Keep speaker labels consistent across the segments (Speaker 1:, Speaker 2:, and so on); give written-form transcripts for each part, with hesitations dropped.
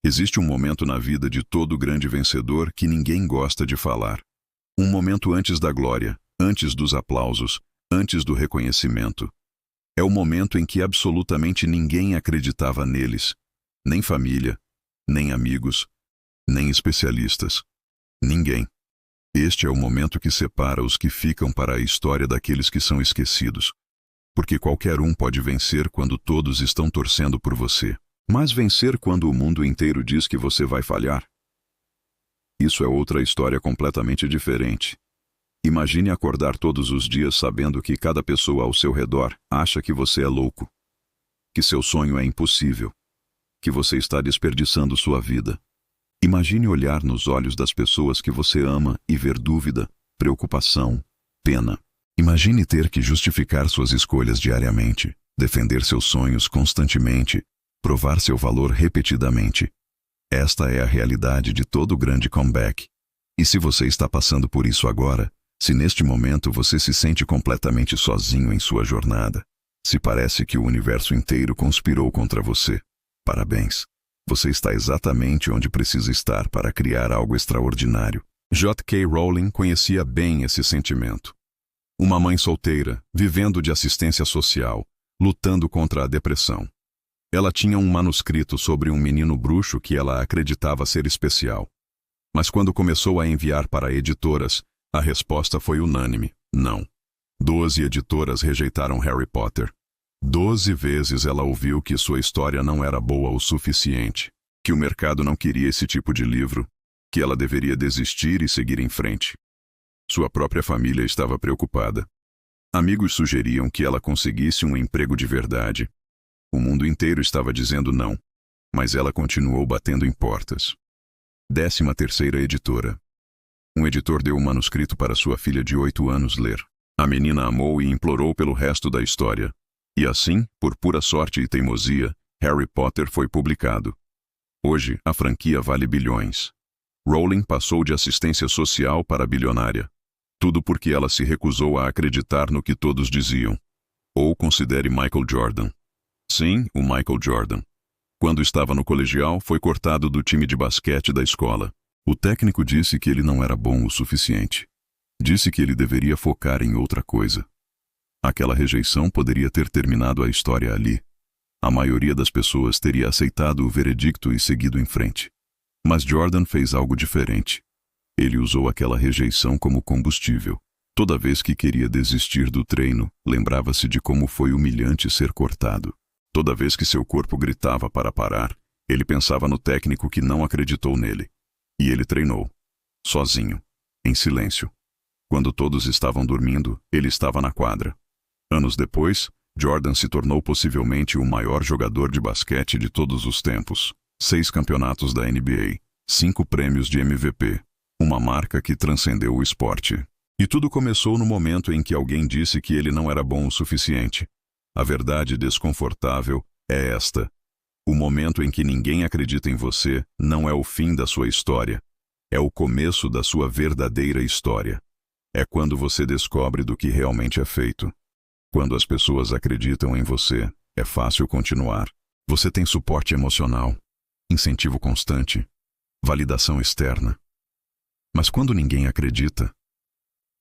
Speaker 1: Existe um momento na vida de todo grande vencedor que ninguém gosta de falar. Um momento antes da glória, antes dos aplausos, antes do reconhecimento. É o momento em que absolutamente ninguém acreditava neles. Nem família, nem amigos, nem especialistas. Ninguém. Este é o momento que separa os que ficam para a história daqueles que são esquecidos. Porque qualquer um pode vencer quando todos estão torcendo por você. Mas vencer quando o mundo inteiro diz que você vai falhar? Isso é outra história completamente diferente. Imagine acordar todos os dias sabendo que cada pessoa ao seu redor acha que você é louco, que seu sonho é impossível, que você está desperdiçando sua vida. Imagine olhar nos olhos das pessoas que você ama e ver dúvida, preocupação, pena. Imagine ter que justificar suas escolhas diariamente, defender seus sonhos constantemente, provar seu valor repetidamente. Esta é a realidade de todo grande comeback. E se você está passando por isso agora, se neste momento você se sente completamente sozinho em sua jornada, se parece que o universo inteiro conspirou contra você, parabéns. Você está exatamente onde precisa estar para criar algo extraordinário. J.K. Rowling conhecia bem esse sentimento. Uma mãe solteira, vivendo de assistência social, lutando contra a depressão. Ela tinha um manuscrito sobre um menino bruxo que ela acreditava ser especial. Mas quando começou a enviar para editoras, a resposta foi unânime: não. 12 editoras rejeitaram Harry Potter. 12 vezes ela ouviu que sua história não era boa o suficiente, que o mercado não queria esse tipo de livro, que ela deveria desistir e seguir em frente. Sua própria família estava preocupada. Amigos sugeriam que ela conseguisse um emprego de verdade. O mundo inteiro estava dizendo não, mas ela continuou batendo em portas. 13ª editora. Um editor deu o manuscrito para sua filha de 8 anos ler. A menina amou e implorou pelo resto da história. E assim, por pura sorte e teimosia, Harry Potter foi publicado. Hoje, a franquia vale bilhões. Rowling passou de assistência social para bilionária. Tudo porque ela se recusou a acreditar no que todos diziam. Ou considere Michael Jordan. Sim, o Michael Jordan. Quando estava no colegial, foi cortado do time de basquete da escola. O técnico disse que ele não era bom o suficiente. Disse que ele deveria focar em outra coisa. Aquela rejeição poderia ter terminado a história ali. A maioria das pessoas teria aceitado o veredicto e seguido em frente. Mas Jordan fez algo diferente. Ele usou aquela rejeição como combustível. Toda vez que queria desistir do treino, lembrava-se de como foi humilhante ser cortado. Toda vez que seu corpo gritava para parar, ele pensava no técnico que não acreditou nele. E ele treinou. Sozinho. Em silêncio. Quando todos estavam dormindo, ele estava na quadra. Anos depois, Jordan se tornou possivelmente o maior jogador de basquete de todos os tempos. 6 campeonatos da NBA, 5 prêmios de MVP, uma marca que transcendeu o esporte. E tudo começou no momento em que alguém disse que ele não era bom o suficiente. A verdade desconfortável é esta. O momento em que ninguém acredita em você não é o fim da sua história. É o começo da sua verdadeira história. É quando você descobre do que realmente é feito. Quando as pessoas acreditam em você, é fácil continuar. Você tem suporte emocional, incentivo constante, validação externa. Mas quando ninguém acredita,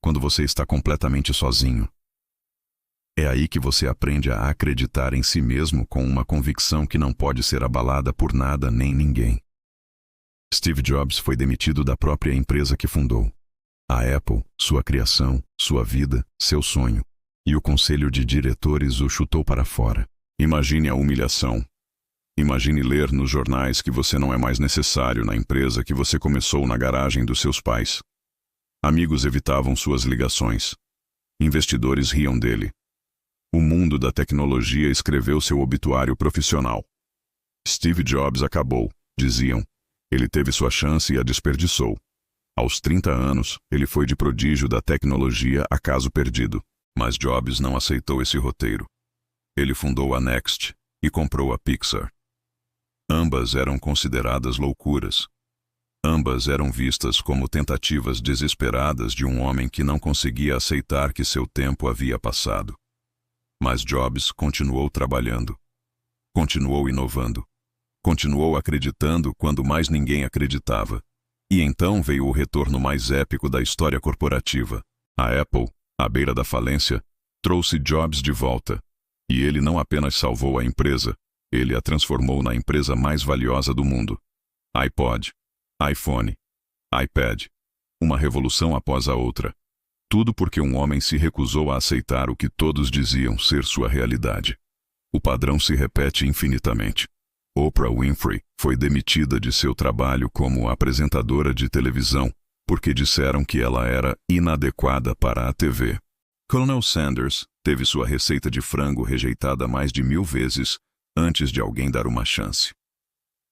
Speaker 1: quando você está completamente sozinho, é aí que você aprende a acreditar em si mesmo com uma convicção que não pode ser abalada por nada nem ninguém. Steve Jobs foi demitido da própria empresa que fundou. A Apple, sua criação, sua vida, seu sonho. E o conselho de diretores o chutou para fora. Imagine a humilhação. Imagine ler nos jornais que você não é mais necessário na empresa que você começou na garagem dos seus pais. Amigos evitavam suas ligações. Investidores riam dele. O mundo da tecnologia escreveu seu obituário profissional. Steve Jobs acabou, diziam. Ele teve sua chance e a desperdiçou. Aos 30 anos, ele foi de prodígio da tecnologia a caso perdido. Mas Jobs não aceitou esse roteiro. Ele fundou a Next e comprou a Pixar. Ambas eram consideradas loucuras. Ambas eram vistas como tentativas desesperadas de um homem que não conseguia aceitar que seu tempo havia passado. Mas Jobs continuou trabalhando. Continuou inovando. Continuou acreditando quando mais ninguém acreditava. E então veio o retorno mais épico da história corporativa. A Apple, à beira da falência, trouxe Jobs de volta. E ele não apenas salvou a empresa, ele a transformou na empresa mais valiosa do mundo. iPod, iPhone, iPad. Uma revolução após a outra. Tudo porque um homem se recusou a aceitar o que todos diziam ser sua realidade. O padrão se repete infinitamente. Oprah Winfrey foi demitida de seu trabalho como apresentadora de televisão porque disseram que ela era inadequada para a TV. Colonel Sanders teve sua receita de frango rejeitada mais de 1000 vezes antes de alguém dar uma chance.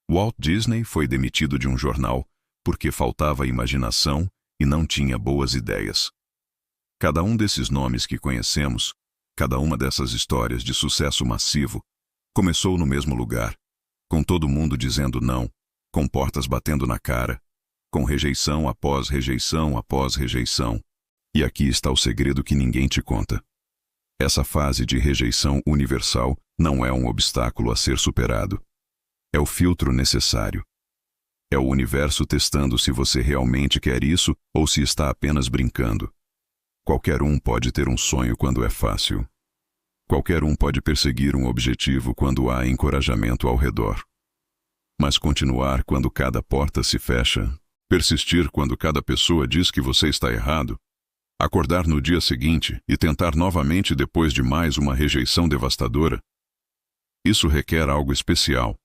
Speaker 1: Walt Disney foi demitido de um jornal porque faltava imaginação e não tinha boas ideias. Cada um desses nomes que conhecemos, cada uma dessas histórias de sucesso massivo, começou no mesmo lugar, com todo mundo dizendo não, com portas batendo na cara, com rejeição após rejeição após rejeição. E aqui está o segredo que ninguém te conta. Essa fase de rejeição universal não é um obstáculo a ser superado. É o filtro necessário. É o universo testando se você realmente quer isso ou se está apenas brincando. Qualquer um pode ter um sonho quando é fácil. Qualquer um pode perseguir um objetivo quando há encorajamento ao redor. Mas continuar quando cada porta se fecha, persistir quando cada pessoa diz que você está errado, acordar no dia seguinte e tentar novamente depois de mais uma rejeição devastadora, isso requer algo especial.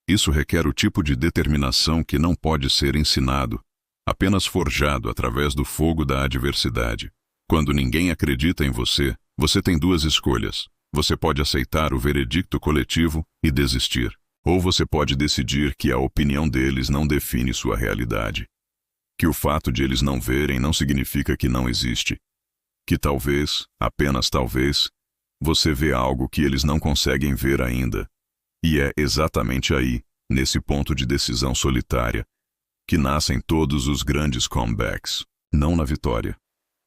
Speaker 1: Isso requer o tipo de determinação que não pode ser ensinado, apenas forjado através do fogo da adversidade. Quando ninguém acredita em você, você tem duas escolhas. Você pode aceitar o veredicto coletivo e desistir. Ou você pode decidir que a opinião deles não define sua realidade. Que o fato de eles não verem não significa que não existe. Que talvez, apenas talvez, você vê algo que eles não conseguem ver ainda. E é exatamente aí, nesse ponto de decisão solitária, que nascem todos os grandes comebacks. Não na vitória.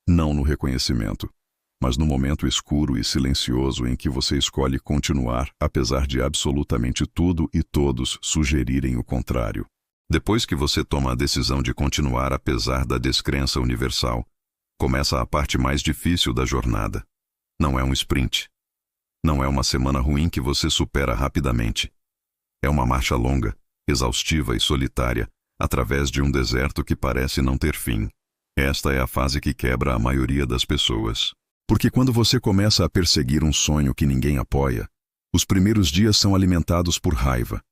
Speaker 1: Não no reconhecimento, mas no momento escuro e silencioso em que você escolhe continuar apesar de absolutamente tudo e todos sugerirem o contrário. Depois que você toma a decisão de continuar apesar da descrença universal, começa a parte mais difícil da jornada. Não é um sprint. Não é uma semana ruim que você supera rapidamente. É uma marcha longa, exaustiva e solitária, através de um deserto que parece não ter fim. Esta é a fase que quebra a maioria das pessoas. Porque quando você começa a perseguir um sonho que ninguém apoia, os primeiros dias são alimentados por raiva,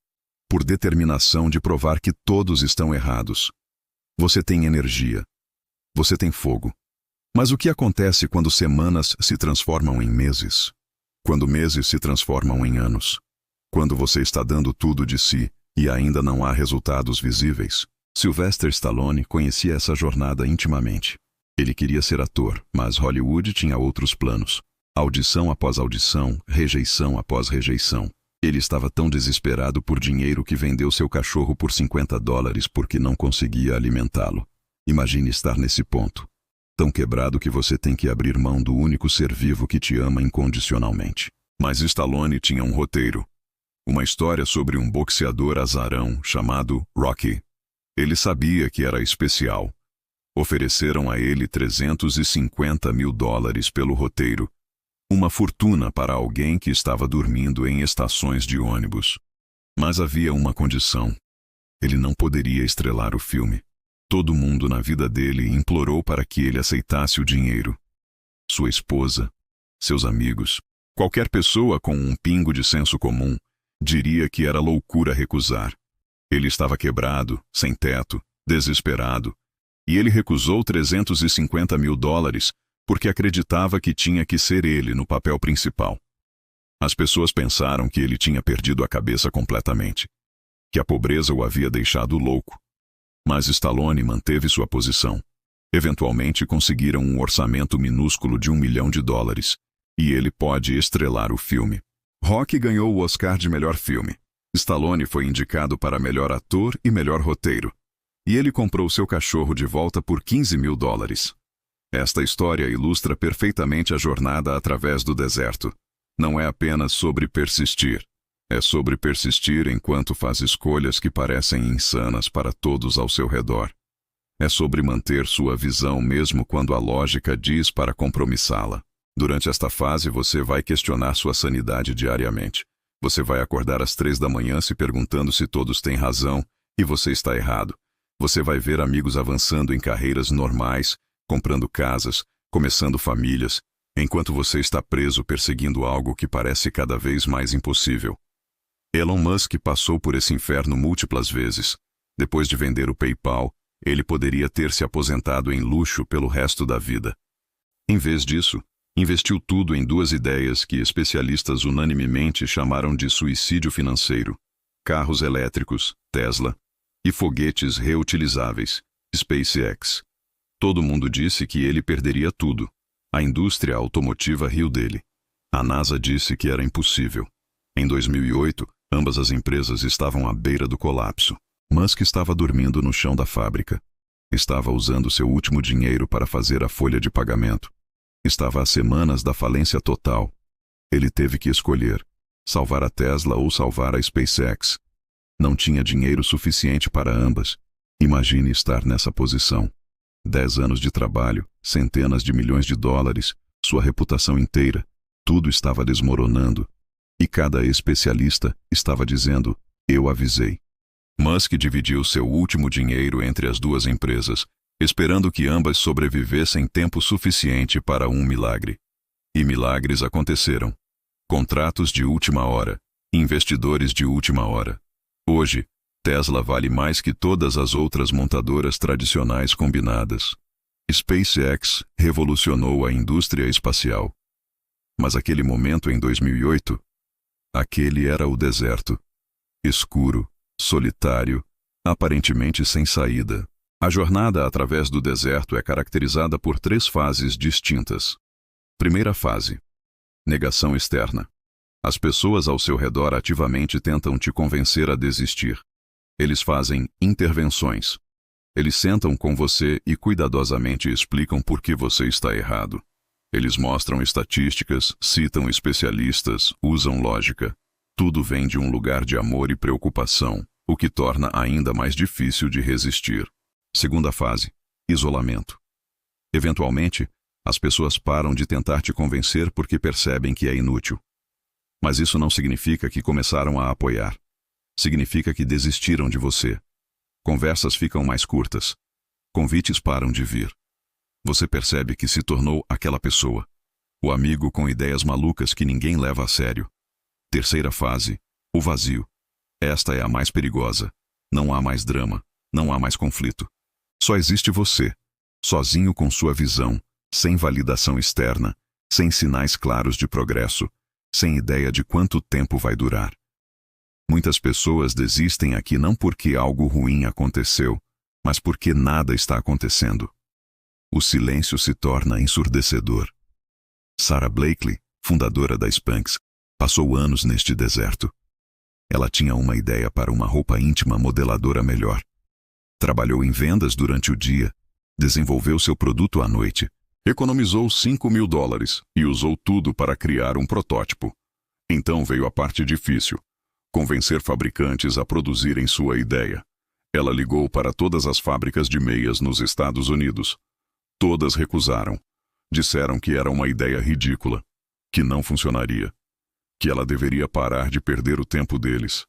Speaker 1: por determinação de provar que todos estão errados. Você tem energia. Você tem fogo. Mas o que acontece quando semanas se transformam em meses? Quando meses se transformam em anos? Quando você está dando tudo de si e ainda não há resultados visíveis? Sylvester Stallone conhecia essa jornada intimamente. Ele queria ser ator, mas Hollywood tinha outros planos. Audição após audição, rejeição após rejeição. Ele estava tão desesperado por dinheiro que vendeu seu cachorro por $50 porque não conseguia alimentá-lo. Imagine estar nesse ponto. Tão quebrado que você tem que abrir mão do único ser vivo que te ama incondicionalmente. Mas Stallone tinha um roteiro. Uma história sobre um boxeador azarão chamado Rocky. Ele sabia que era especial. Ofereceram a ele $350 mil pelo roteiro. Uma fortuna para alguém que estava dormindo em estações de ônibus. Mas havia uma condição. Ele não poderia estrelar o filme. Todo mundo na vida dele implorou para que ele aceitasse o dinheiro. Sua esposa, seus amigos, qualquer pessoa com um pingo de senso comum, diria que era loucura recusar. Ele estava quebrado, sem teto, desesperado, e ele recusou $350 mil porque acreditava que tinha que ser ele no papel principal. As pessoas pensaram que ele tinha perdido a cabeça completamente, que a pobreza o havia deixado louco. Mas Stallone manteve sua posição. Eventualmente conseguiram um orçamento minúsculo de $1 milhão, e ele pode estrelar o filme. Rocky ganhou o Oscar de melhor filme. Stallone foi indicado para melhor ator e melhor roteiro. E ele comprou seu cachorro de volta por $15 mil. Esta história ilustra perfeitamente a jornada através do deserto. Não é apenas sobre persistir. É sobre persistir enquanto faz escolhas que parecem insanas para todos ao seu redor. É sobre manter sua visão mesmo quando a lógica diz para compromissá-la. Durante esta fase, você vai questionar sua sanidade diariamente. Você vai acordar às 3 da manhã se perguntando se todos têm razão e você está errado. Você vai ver amigos avançando em carreiras normais, comprando casas, começando famílias, enquanto você está preso perseguindo algo que parece cada vez mais impossível. Elon Musk passou por esse inferno múltiplas vezes. Depois de vender o PayPal, ele poderia ter se aposentado em luxo pelo resto da vida. Em vez disso, investiu tudo em 2 ideias que especialistas unanimemente chamaram de suicídio financeiro: carros elétricos, Tesla, e foguetes reutilizáveis, SpaceX. Todo mundo disse que ele perderia tudo. A indústria automotiva riu dele. A NASA disse que era impossível. Em 2008, ambas as empresas estavam à beira do colapso. Musk estava dormindo no chão da fábrica. Estava usando seu último dinheiro para fazer a folha de pagamento. Estava a semanas da falência total. Ele teve que escolher: salvar a Tesla ou salvar a SpaceX. Não tinha dinheiro suficiente para ambas. Imagine estar nessa posição. 10 anos de trabalho, centenas de milhões de dólares, sua reputação inteira, tudo estava desmoronando. E cada especialista estava dizendo: eu avisei. Musk dividiu seu último dinheiro entre as 2 empresas, esperando que ambas sobrevivessem tempo suficiente para um milagre. E milagres aconteceram. Contratos de última hora, investidores de última hora. Hoje, Tesla vale mais que todas as outras montadoras tradicionais combinadas. SpaceX revolucionou a indústria espacial. Mas aquele momento em 2008, aquele era o deserto. Escuro, solitário, aparentemente sem saída. A jornada através do deserto é caracterizada por 3 fases distintas. Primeira fase: negação externa. As pessoas ao seu redor ativamente tentam te convencer a desistir. Eles fazem intervenções. Eles sentam com você e cuidadosamente explicam por que você está errado. Eles mostram estatísticas, citam especialistas, usam lógica. Tudo vem de um lugar de amor e preocupação, o que torna ainda mais difícil de resistir. Segunda fase: isolamento. Eventualmente, as pessoas param de tentar te convencer porque percebem que é inútil. Mas isso não significa que começaram a apoiar. Significa que desistiram de você. Conversas ficam mais curtas. Convites param de vir. Você percebe que se tornou aquela pessoa. O amigo com ideias malucas que ninguém leva a sério. Terceira fase: o vazio. Esta é a mais perigosa. Não há mais drama. Não há mais conflito. Só existe você, sozinho com sua visão, sem validação externa, sem sinais claros de progresso, sem ideia de quanto tempo vai durar. Muitas pessoas desistem aqui não porque algo ruim aconteceu, mas porque nada está acontecendo. O silêncio se torna ensurdecedor. Sara Blakely, fundadora da Spanx, passou anos neste deserto. Ela tinha uma ideia para uma roupa íntima modeladora melhor. Trabalhou em vendas durante o dia, desenvolveu seu produto à noite, economizou $5.000 e usou tudo para criar um protótipo. Então veio a parte difícil: convencer fabricantes a produzirem sua ideia. Ela ligou para todas as fábricas de meias nos Estados Unidos. Todas recusaram. Disseram que era uma ideia ridícula, que não funcionaria, que ela deveria parar de perder o tempo deles.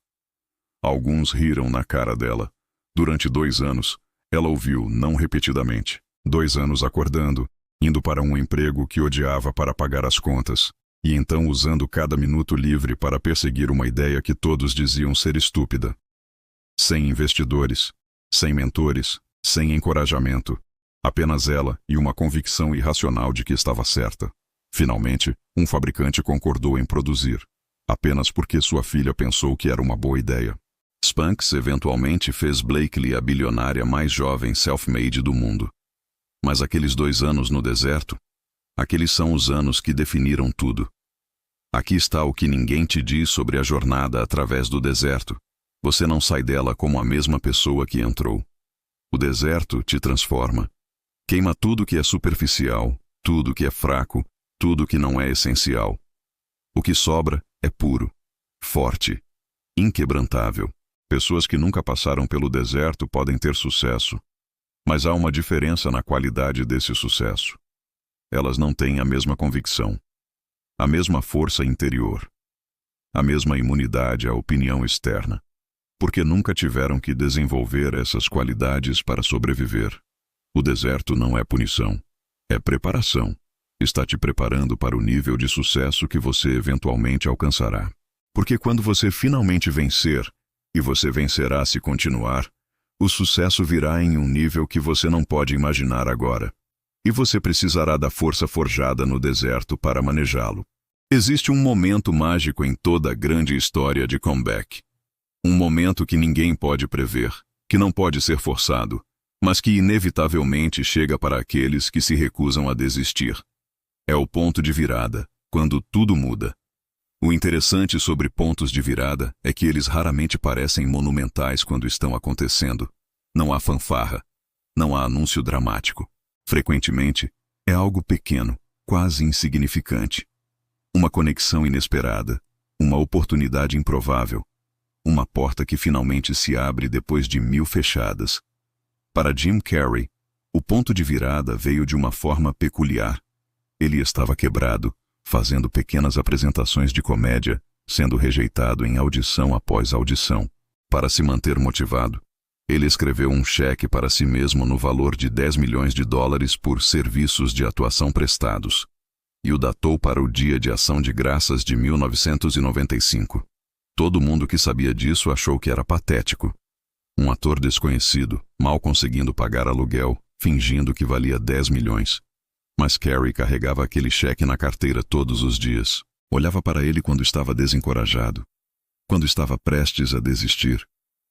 Speaker 1: Alguns riram na cara dela. Durante 2 anos, ela ouviu não repetidamente. 2 anos acordando, indo para um emprego que odiava para pagar as contas, e então usando cada minuto livre para perseguir uma ideia que todos diziam ser estúpida. Sem investidores, sem mentores, sem encorajamento. Apenas ela e uma convicção irracional de que estava certa. Finalmente, um fabricante concordou em produzir, apenas porque sua filha pensou que era uma boa ideia. Spanx eventualmente fez Blakely a bilionária mais jovem self-made do mundo. Mas aqueles 2 anos no deserto, aqueles são os anos que definiram tudo. Aqui está o que ninguém te diz sobre a jornada através do deserto. Você não sai dela como a mesma pessoa que entrou. O deserto te transforma. Queima tudo que é superficial, tudo que é fraco, tudo que não é essencial. O que sobra é puro, forte, inquebrantável. Pessoas que nunca passaram pelo deserto podem ter sucesso, mas há uma diferença na qualidade desse sucesso. Elas não têm a mesma convicção, a mesma força interior, a mesma imunidade à opinião externa, porque nunca tiveram que desenvolver essas qualidades para sobreviver. O deserto não é punição, é preparação. Está te preparando para o nível de sucesso que você eventualmente alcançará. Porque quando você finalmente vencer, e você vencerá se continuar, o sucesso virá em um nível que você não pode imaginar agora. E você precisará da força forjada no deserto para manejá-lo. Existe um momento mágico em toda a grande história de comeback. Um momento que ninguém pode prever, que não pode ser forçado, mas que inevitavelmente chega para aqueles que se recusam a desistir. É o ponto de virada, quando tudo muda. O interessante sobre pontos de virada é que eles raramente parecem monumentais quando estão acontecendo. Não há fanfarra, não há anúncio dramático. Frequentemente, é algo pequeno, quase insignificante. Uma conexão inesperada, uma oportunidade improvável, uma porta que finalmente se abre depois de 1000 fechadas. Para Jim Carrey, o ponto de virada veio de uma forma peculiar. Ele estava quebrado, fazendo pequenas apresentações de comédia, sendo rejeitado em audição após audição. Para se manter motivado, ele escreveu um cheque para si mesmo no valor de $10 milhões por serviços de atuação prestados, e o datou para o Dia de Ação de Graças de 1995. Todo mundo que sabia disso achou que era patético. Um ator desconhecido, mal conseguindo pagar aluguel, fingindo que valia 10 milhões. Mas Carrey carregava aquele cheque na carteira todos os dias. Olhava para ele quando estava desencorajado, quando estava prestes a desistir,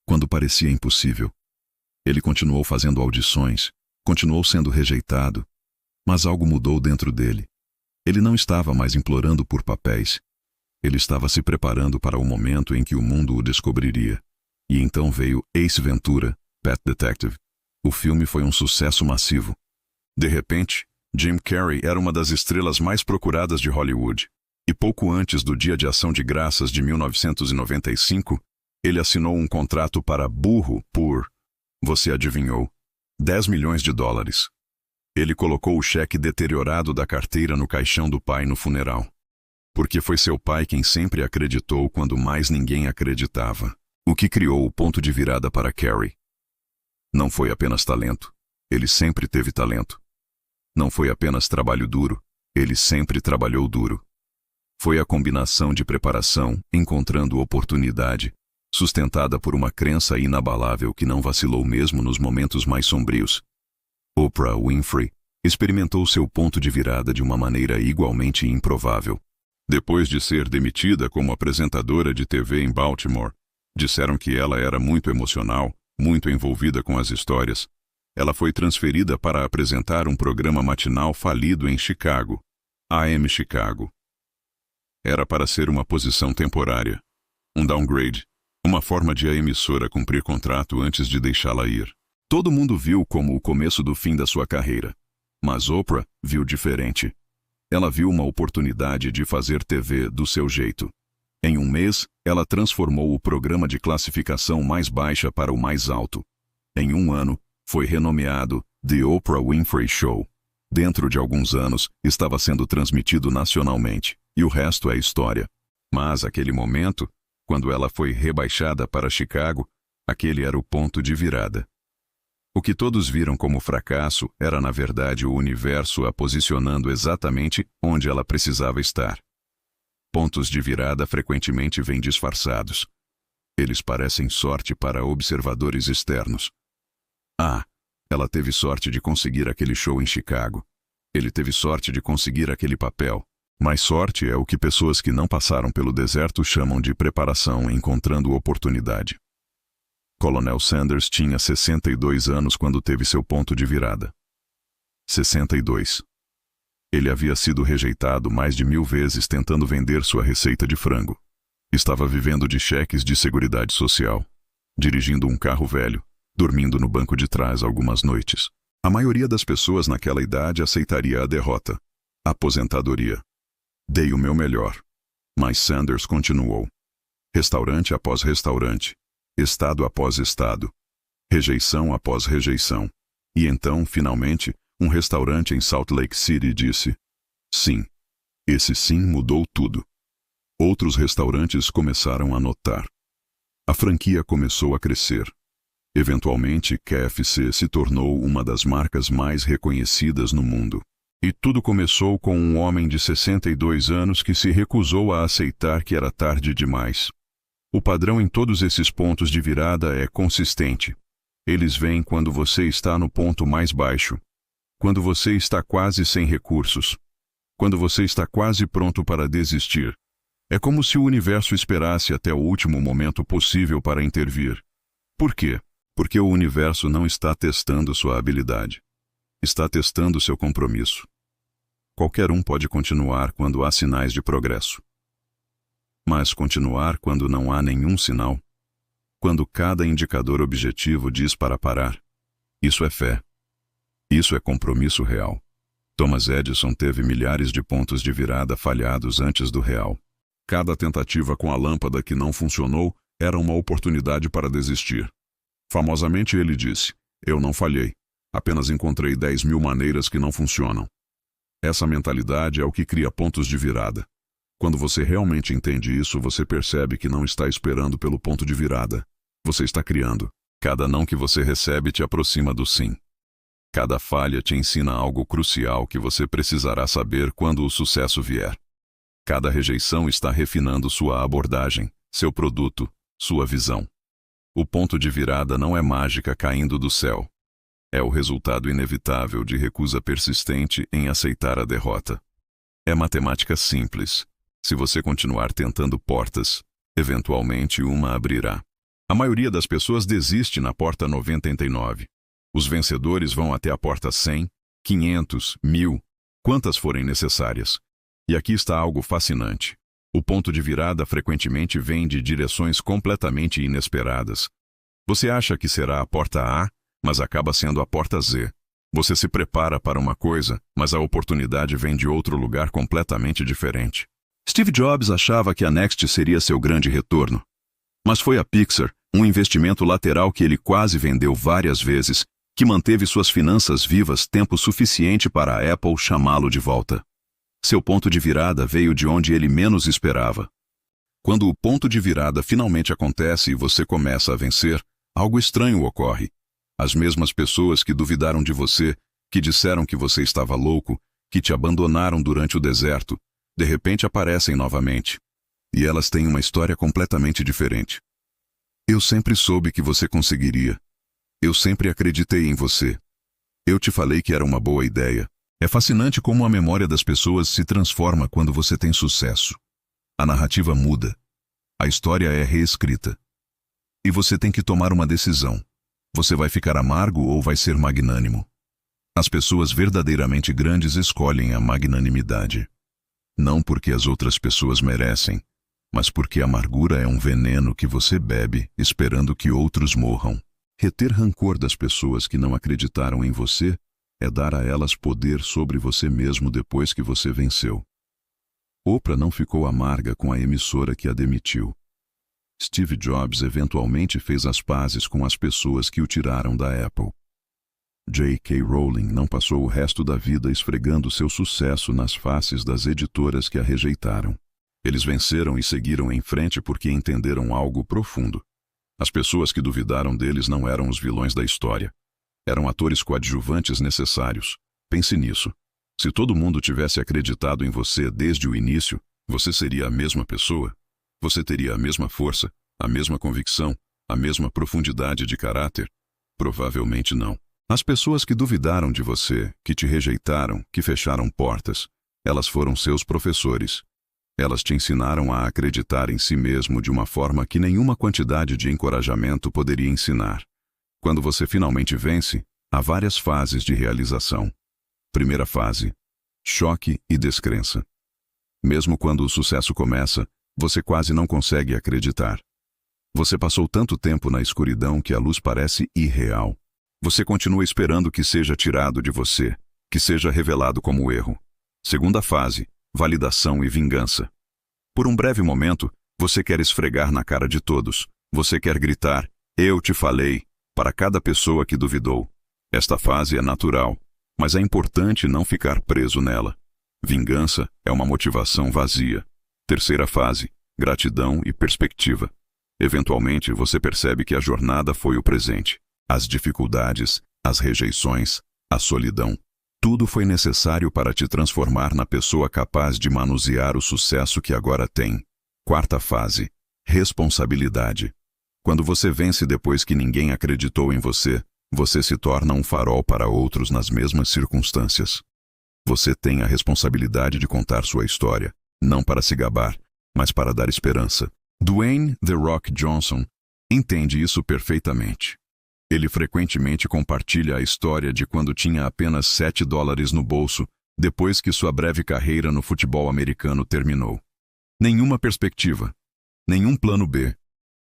Speaker 1: quando parecia impossível. Ele continuou fazendo audições, continuou sendo rejeitado, mas algo mudou dentro dele. Ele não estava mais implorando por papéis. Ele estava se preparando para o momento em que o mundo o descobriria. E então veio Ace Ventura, Pet Detective. O filme foi um sucesso massivo. De repente, Jim Carrey era uma das estrelas mais procuradas de Hollywood. E pouco antes do Dia de Ação de Graças de 1995, ele assinou um contrato para Burro por, você adivinhou, $10 milhões. Ele colocou o cheque deteriorado da carteira no caixão do pai no funeral. Porque foi seu pai quem sempre acreditou quando mais ninguém acreditava. O que criou o ponto de virada para Carrey. Não foi apenas talento. Ele sempre teve talento. Não foi apenas trabalho duro. Ele sempre trabalhou duro. Foi a combinação de preparação, encontrando oportunidade, sustentada por uma crença inabalável que não vacilou mesmo nos momentos mais sombrios. Oprah Winfrey experimentou seu ponto de virada de uma maneira igualmente improvável. Depois de ser demitida como apresentadora de TV em Baltimore, disseram que ela era muito emocional, muito envolvida com as histórias. Ela foi transferida para apresentar um programa matinal falido em Chicago, AM Chicago. Era para ser uma posição temporária, um downgrade, uma forma de a emissora cumprir contrato antes de deixá-la ir. Todo mundo viu como o começo do fim da sua carreira, mas Oprah viu diferente. Ela viu uma oportunidade de fazer TV do seu jeito. Em um mês, ela transformou o programa de classificação mais baixa para o mais alto. Em um ano, foi renomeado The Oprah Winfrey Show. Dentro de alguns anos, estava sendo transmitido nacionalmente, e o resto é história. Mas aquele momento, quando ela foi rebaixada para Chicago, aquele era o ponto de virada. O que todos viram como fracasso era na verdade o universo a posicionando exatamente onde ela precisava estar. Pontos de virada frequentemente vêm disfarçados. Eles parecem sorte para observadores externos. Ah, ela teve sorte de conseguir aquele show em Chicago. Ele teve sorte de conseguir aquele papel. Mas sorte é o que pessoas que não passaram pelo deserto chamam de preparação encontrando oportunidade. Coronel Sanders tinha 62 anos quando teve seu ponto de virada. 62. Ele havia sido rejeitado mais de 1000 vezes tentando vender sua receita de frango. Estava vivendo de cheques de seguridade social, dirigindo um carro velho, dormindo no banco de trás algumas noites. A maioria das pessoas naquela idade aceitaria a derrota, a aposentadoria. Dei o meu melhor. Mas Sanders continuou. Restaurante após restaurante, estado após estado, rejeição após rejeição. E então, finalmente, um restaurante em Salt Lake City disse: sim. Esse sim mudou tudo. Outros restaurantes começaram a notar. A franquia começou a crescer. Eventualmente, KFC se tornou uma das marcas mais reconhecidas no mundo. E tudo começou com um homem de 62 anos que se recusou a aceitar que era tarde demais. O padrão em todos esses pontos de virada é consistente. Eles vêm quando você está no ponto mais baixo, quando você está quase sem recursos, quando você está quase pronto para desistir. É como se o universo esperasse até o último momento possível para intervir. Por quê? Porque o universo não está testando sua habilidade. Está testando seu compromisso. Qualquer um pode continuar quando há sinais de progresso. Mas continuar quando não há nenhum sinal, quando cada indicador objetivo diz para parar, isso é fé. Isso é compromisso real. Thomas Edison teve milhares de pontos de virada falhados antes do real. Cada tentativa com a lâmpada que não funcionou era uma oportunidade para desistir. Famosamente ele disse: eu não falhei, apenas encontrei 10.000 maneiras que não funcionam. Essa mentalidade é o que cria pontos de virada. Quando você realmente entende isso, você percebe que não está esperando pelo ponto de virada. Você está criando. Cada não que você recebe te aproxima do sim. Cada falha te ensina algo crucial que você precisará saber quando o sucesso vier. Cada rejeição está refinando sua abordagem, seu produto, sua visão. O ponto de virada não é mágica caindo do céu. É o resultado inevitável de recusa persistente em aceitar a derrota. É matemática simples. Se você continuar tentando portas, eventualmente uma abrirá. A maioria das pessoas desiste na porta 99. Os vencedores vão até a porta 100, 500, 1000, quantas forem necessárias. E aqui está algo fascinante. O ponto de virada frequentemente vem de direções completamente inesperadas. Você acha que será a porta A, mas acaba sendo a porta Z. Você se prepara para uma coisa, mas a oportunidade vem de outro lugar completamente diferente. Steve Jobs achava que a Next seria seu grande retorno. Mas foi a Pixar, um investimento lateral que ele quase vendeu várias vezes, que manteve suas finanças vivas tempo suficiente para a Apple chamá-lo de volta. Seu ponto de virada veio de onde ele menos esperava. Quando o ponto de virada finalmente acontece e você começa a vencer, algo estranho ocorre. As mesmas pessoas que duvidaram de você, que disseram que você estava louco, que te abandonaram durante o deserto, de repente aparecem novamente. E elas têm uma história completamente diferente. Eu sempre soube que você conseguiria. Eu sempre acreditei em você. Eu te falei que era uma boa ideia. É fascinante como a memória das pessoas se transforma quando você tem sucesso. A narrativa muda. A história é reescrita. E você tem que tomar uma decisão. Você vai ficar amargo ou vai ser magnânimo? As pessoas verdadeiramente grandes escolhem a magnanimidade. Não porque as outras pessoas merecem, mas porque a amargura é um veneno que você bebe esperando que outros morram. Reter rancor das pessoas que não acreditaram em você é dar a elas poder sobre você mesmo depois que você venceu. Oprah não ficou amarga com a emissora que a demitiu. Steve Jobs eventualmente fez as pazes com as pessoas que o tiraram da Apple. J.K. Rowling não passou o resto da vida esfregando seu sucesso nas faces das editoras que a rejeitaram. Eles venceram e seguiram em frente porque entenderam algo profundo. As pessoas que duvidaram deles não eram os vilões da história. Eram atores coadjuvantes necessários. Pense nisso. Se todo mundo tivesse acreditado em você desde o início, você seria a mesma pessoa? Você teria a mesma força, a mesma convicção, a mesma profundidade de caráter? Provavelmente não. As pessoas que duvidaram de você, que te rejeitaram, que fecharam portas, elas foram seus professores. Elas te ensinaram a acreditar em si mesmo de uma forma que nenhuma quantidade de encorajamento poderia ensinar. Quando você finalmente vence, há várias fases de realização. Primeira fase: choque e descrença. Mesmo quando o sucesso começa, você quase não consegue acreditar. Você passou tanto tempo na escuridão que a luz parece irreal. Você continua esperando que seja tirado de você, que seja revelado como erro. Segunda fase: validação e vingança. Por um breve momento, Você quer esfregar na cara de todos. Você quer gritar, eu te falei, para cada pessoa que duvidou. Esta fase é natural, mas é importante não ficar preso nela. Vingança é uma motivação vazia. Terceira fase, gratidão e perspectiva. Eventualmente, você percebe que a jornada foi o presente. As dificuldades, as rejeições, a solidão. Tudo foi necessário para te transformar na pessoa capaz de manusear o sucesso que agora tem. Quarta fase, responsabilidade. Quando você vence depois que ninguém acreditou em você, você se torna um farol para outros nas mesmas circunstâncias. Você tem a responsabilidade de contar sua história, não para se gabar, mas para dar esperança. Dwayne "The Rock" Johnson entende isso perfeitamente. Ele frequentemente compartilha a história de quando tinha apenas $7 no bolso, depois que sua breve carreira no futebol americano terminou. Nenhuma perspectiva, nenhum plano B,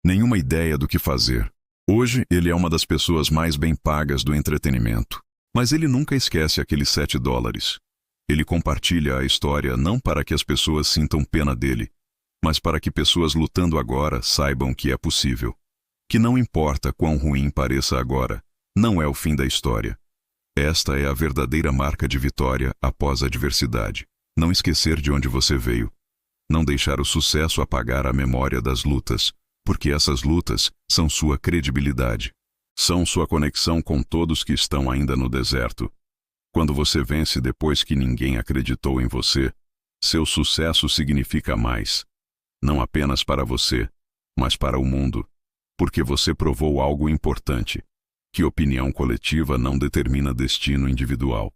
Speaker 1: nenhuma ideia do que fazer. Hoje, ele é uma das pessoas mais bem pagas do entretenimento. Mas ele nunca esquece aqueles $7. Ele compartilha a história não para que as pessoas sintam pena dele, mas para que pessoas lutando agora saibam que é possível. Que não importa quão ruim pareça agora, não é o fim da história. Esta é a verdadeira marca de vitória após a adversidade. Não esquecer de onde você veio. Não deixar o sucesso apagar a memória das lutas, porque essas lutas são sua credibilidade. São sua conexão com todos que estão ainda no deserto. Quando você vence depois que ninguém acreditou em você, seu sucesso significa mais. Não apenas para você, mas para o mundo. Porque você provou algo importante. Que opinião coletiva não determina destino individual.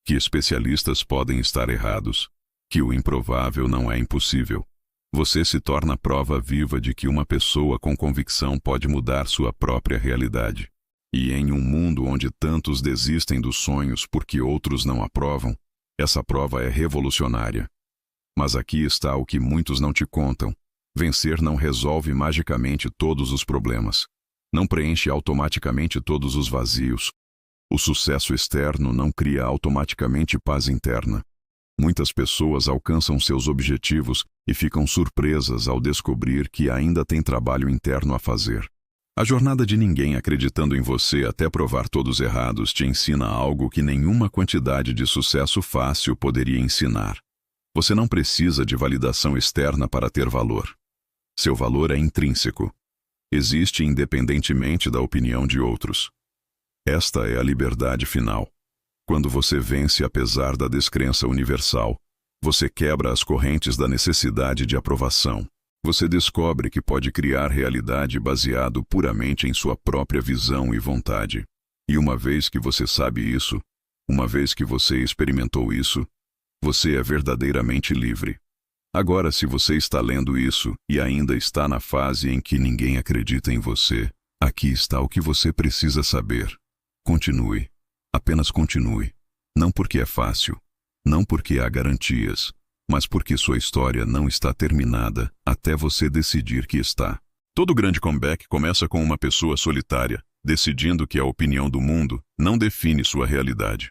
Speaker 1: Que especialistas podem estar errados. Que o improvável não é impossível. Você se torna prova viva de que uma pessoa com convicção pode mudar sua própria realidade. E em um mundo onde tantos desistem dos sonhos porque outros não aprovam, essa prova é revolucionária. Mas aqui está o que muitos não te contam. Vencer não resolve magicamente todos os problemas. Não preenche automaticamente todos os vazios. O sucesso externo não cria automaticamente paz interna. Muitas pessoas alcançam seus objetivos e ficam surpresas ao descobrir que ainda tem trabalho interno a fazer. A jornada de ninguém acreditando em você até provar todos errados te ensina algo que nenhuma quantidade de sucesso fácil poderia ensinar. Você não precisa de validação externa para ter valor. Seu valor é intrínseco. Existe independentemente da opinião de outros. Esta é a liberdade final. Quando você vence apesar da descrença universal, você quebra as correntes da necessidade de aprovação. Você descobre que pode criar realidade baseado puramente em sua própria visão e vontade. E uma vez que você sabe isso, uma vez que você experimentou isso, você é verdadeiramente livre. Agora, se você está lendo isso e ainda está na fase em que ninguém acredita em você, aqui está o que você precisa saber. Continue. Apenas continue. Não porque é fácil, não porque há garantias, mas porque sua história não está terminada até você decidir que está. Todo grande comeback começa com uma pessoa solitária, decidindo que a opinião do mundo não define sua realidade.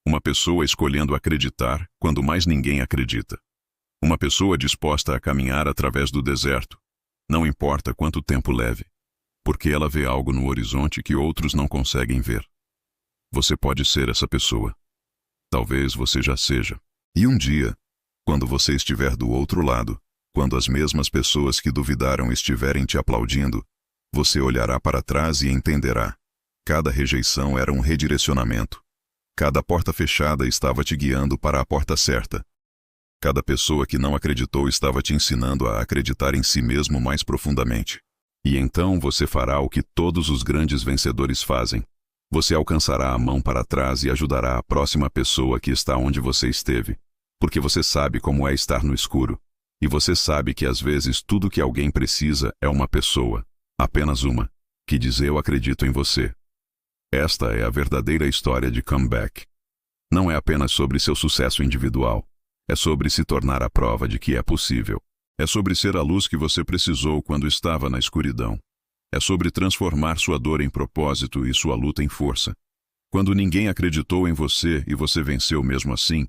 Speaker 1: Uma pessoa escolhendo acreditar quando mais ninguém acredita. Uma pessoa disposta a caminhar através do deserto, não importa quanto tempo leve, porque ela vê algo no horizonte que outros não conseguem ver. Você pode ser essa pessoa. Talvez você já seja. E um dia, quando você estiver do outro lado, quando as mesmas pessoas que duvidaram estiverem te aplaudindo, você olhará para trás e entenderá. Cada rejeição era um redirecionamento. Cada porta fechada estava te guiando para a porta certa. Cada pessoa que não acreditou estava te ensinando a acreditar em si mesmo mais profundamente. E então você fará o que todos os grandes vencedores fazem. Você alcançará a mão para trás e ajudará a próxima pessoa que está onde você esteve, porque você sabe como é estar no escuro. E você sabe que às vezes tudo que alguém precisa é uma pessoa, apenas uma, que diz eu acredito em você. Esta é a verdadeira história de comeback. Não é apenas sobre seu sucesso individual. É sobre se tornar a prova de que é possível. É sobre ser a luz que você precisou quando estava na escuridão. É sobre transformar sua dor em propósito e sua luta em força. Quando ninguém acreditou em você e você venceu mesmo assim,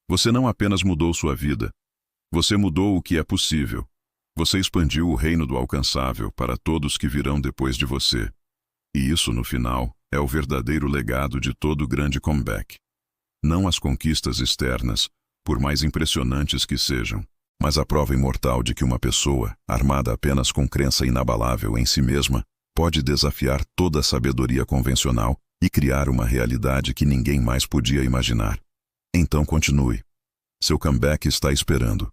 Speaker 1: você não apenas mudou sua vida. Você mudou o que é possível. Você expandiu o reino do alcançável para todos que virão depois de você. E isso, no final, é o verdadeiro legado de todo grande comeback. Não as conquistas externas, por mais impressionantes que sejam, mas a prova imortal de que uma pessoa, armada apenas com crença inabalável em si mesma, pode desafiar toda a sabedoria convencional e criar uma realidade que ninguém mais podia imaginar. Então continue. Seu comeback está esperando.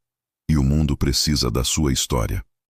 Speaker 1: E o mundo precisa da sua história.